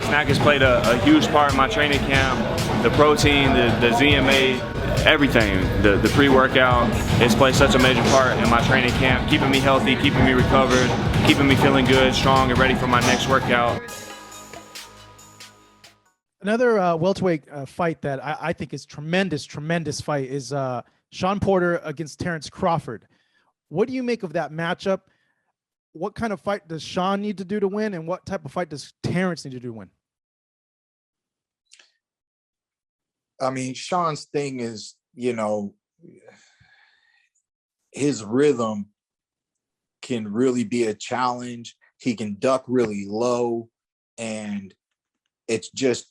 snack has played a huge part in my training camp. The protein, the ZMA, everything, the pre-workout, it's played such a major part in my training camp, keeping me healthy, keeping me recovered, keeping me feeling good, strong, and ready for my next workout. Another welterweight fight that I think is tremendous fight is Shawn Porter against Terence Crawford. What do you make of that matchup? What kind of fight does Shawn need to do to win, and what type of fight does Terence need to do to win? I mean, Shawn's thing is, you know, his rhythm can really be a challenge. He can duck really low, and it's just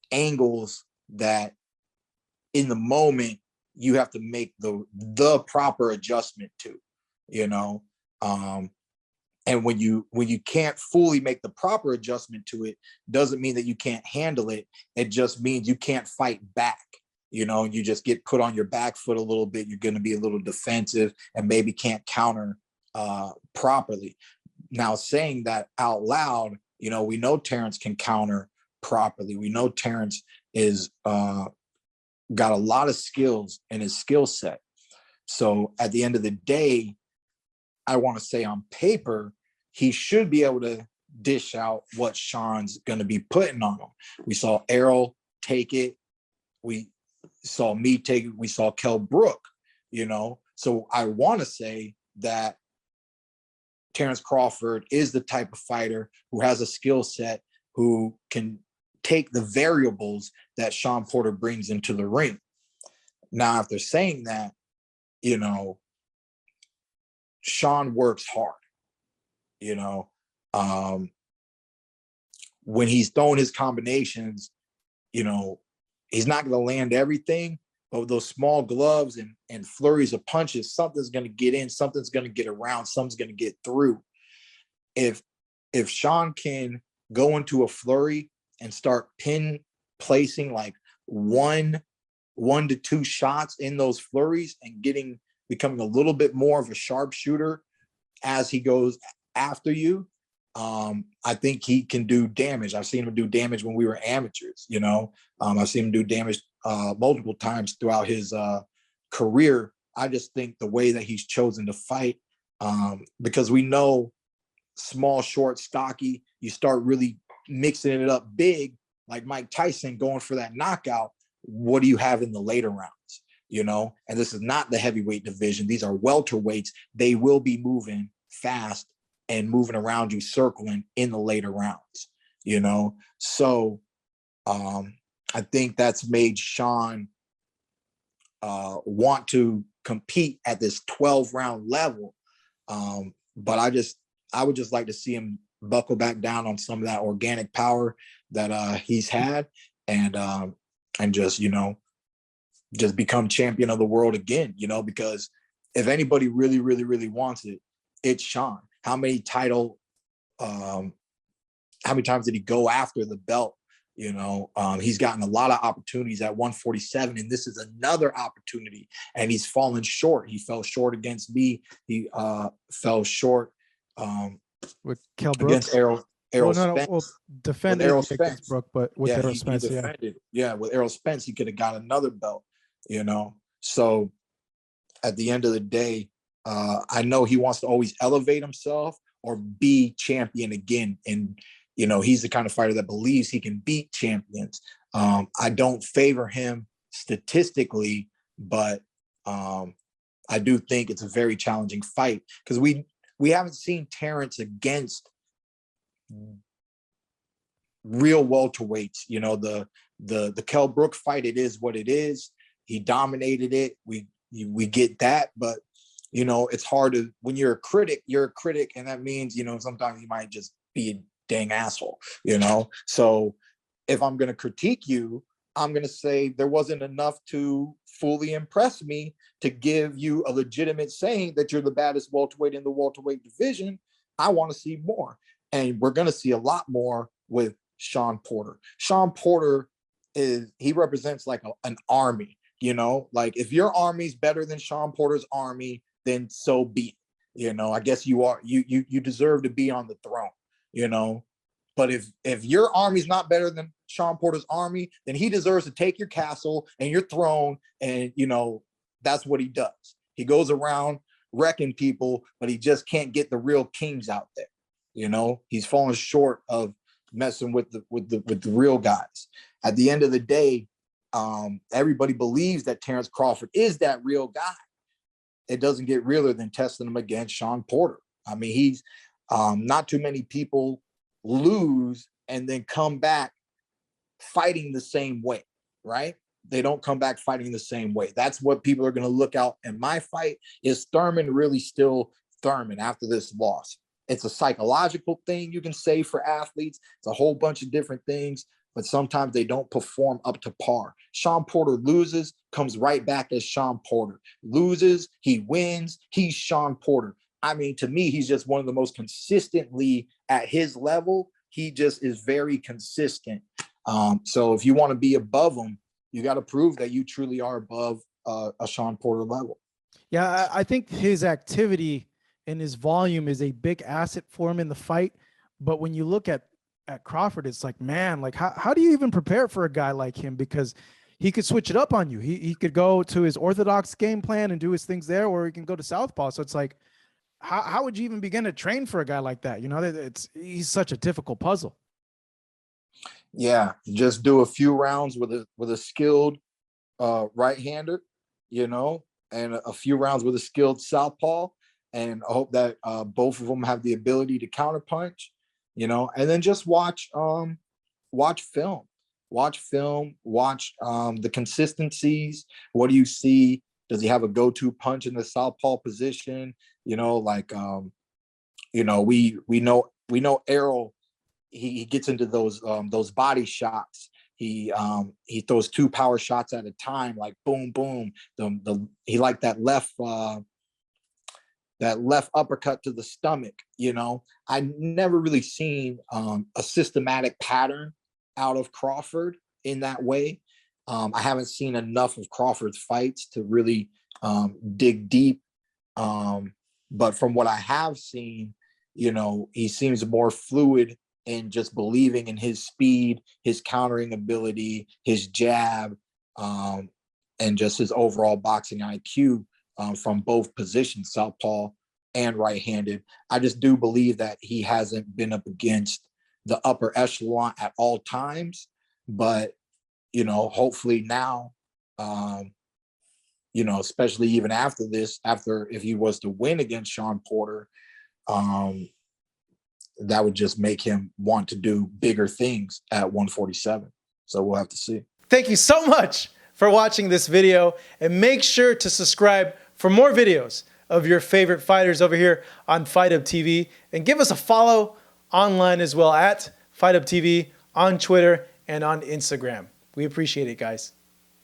angles that in the moment you have to make the proper adjustment to, you know. And when you can't fully make the proper adjustment to it, doesn't mean that you can't handle it. It just means you can't fight back, you know, and you just get put on your back foot a little bit. You're going to be a little defensive and maybe can't counter properly. Now, saying that out loud, you know, we know Terence can counter properly. We know Terence is got a lot of skills in his skill set. So at the end of the day, I want to say on paper, he should be able to dish out what Shawn's going to be putting on him. We saw Errol take it. We saw me take it. We saw Kell Brook, you know. So I want to say that Terence Crawford is the type of fighter who has a skill set, who can take the variables that Shawn Porter brings into the ring. Now, after saying that, you know, Shawn works hard, you know. When he's throwing his combinations, you know, he's not going to land everything, but with those small gloves and flurries of punches, something's going to get in, something's going to get around, something's going to get through. If Shawn can go into a flurry and start pin placing like one to two shots in those flurries and becoming a little bit more of a sharpshooter as he goes after you, I think he can do damage. I've seen him do damage when we were amateurs, you know. I've seen him do damage multiple times throughout his career. I just think the way that he's chosen to fight, because we know small, short, stocky, you start really mixing it up big, like Mike Tyson going for that knockout. What do you have in the later rounds? You know, and this is not the heavyweight division. These are welterweights. They will be moving fast and moving around you, circling in the later rounds, you know? So I think that's made Shawn want to compete at this 12-round level. But I would just like to see him buckle back down on some of that organic power that he's had, and just, you know, just become champion of the world again, you know, because if anybody really, really, really wants it, it's Shawn. How many times did he go after the belt? You know, he's gotten a lot of opportunities at 147, and this is another opportunity, and he's fallen short. He fell short against me. He fell short with Kell Brook against Errol Spence. Well, defended against Brook, but with Errol Spence, he defended. Yeah, with Errol Spence, he could have got another belt, you know. So at the end of the day, I know he wants to always elevate himself or be champion again. And, you know, he's the kind of fighter that believes he can beat champions. I don't favor him statistically, but I do think it's a very challenging fight, because we haven't seen Terence against real welterweights. You know, the Kell Brook fight, it is what it is. He dominated it. We get that, but you know, it's hard to, when you're a critic, and that means, you know, sometimes you might just be a dang asshole, you know. So if I'm going to critique you, I'm going to say there wasn't enough to fully impress me to give you a legitimate saying that you're the baddest welterweight in the welterweight division. I want to see more, and we're going to see a lot more with Shawn Porter. Shawn Porter he represents like an army, you know. Like, if your army's better than Shawn Porter's army, then so be it. You know, I guess you deserve to be on the throne, you know. But if your army's not better than Shawn Porter's army, then he deserves to take your castle and your throne. And, you know, that's what he does. He goes around wrecking people, but he just can't get the real kings out there. You know, he's falling short of messing with the real guys. At the end of the day, everybody believes that Terence Crawford is that real guy. It doesn't get realer than testing him against Shawn Porter. I mean, he's not too many people lose and then come back fighting the same way, right? They don't come back fighting the same way. That's what people are going to look out. And my fight is Thurman really still Thurman after this loss. It's a psychological thing you can say for athletes. It's a whole bunch of different things, but sometimes they don't perform up to par. Shawn Porter loses, comes right back as Shawn Porter. Loses, he wins, he's Shawn Porter. I mean, to me, he's just one of the most consistently at his level. He just is very consistent. So if you want to be above him, you got to prove that you truly are above a Shawn Porter level. Yeah, I think his activity and his volume is a big asset for him in the fight. But when you look at Crawford, it's like, man, like how do you even prepare for a guy like him? Because he could switch it up on you. He could go to his orthodox game plan and do his things there, or he can go to southpaw. So it's like, how would you even begin to train for a guy like that? You know, he's such a difficult puzzle. Yeah, just do a few rounds with a skilled right-hander, you know, and a few rounds with a skilled southpaw, and I hope that both of them have the ability to counterpunch, you know, and then just watch film, watch the consistencies. What do you see? Does he have a go-to punch in the southpaw position? You know, like, you know, we know Errol, he gets into those body shots. He throws 2 power shots at a time, like boom, boom. He like that left uppercut to the stomach. You know, I never really seen a systematic pattern out of Crawford in that way. I haven't seen enough of Crawford's fights to really dig deep. But from what I have seen, you know, he seems more fluid and just believing in his speed, his countering ability, his jab, and just his overall boxing IQ from both positions, southpaw and right-handed. I just do believe that he hasn't been up against the upper echelon at all times, but, you know, hopefully now, you know, especially even after this, if he was to win against Shawn Porter, that would just make him want to do bigger things at 147. So we'll have to see. Thank you so much for watching this video, and make sure to subscribe for more videos of your favorite fighters over here on Fight Up TV, and give us a follow online as well at Fight Up TV on Twitter and on Instagram. We appreciate it, guys.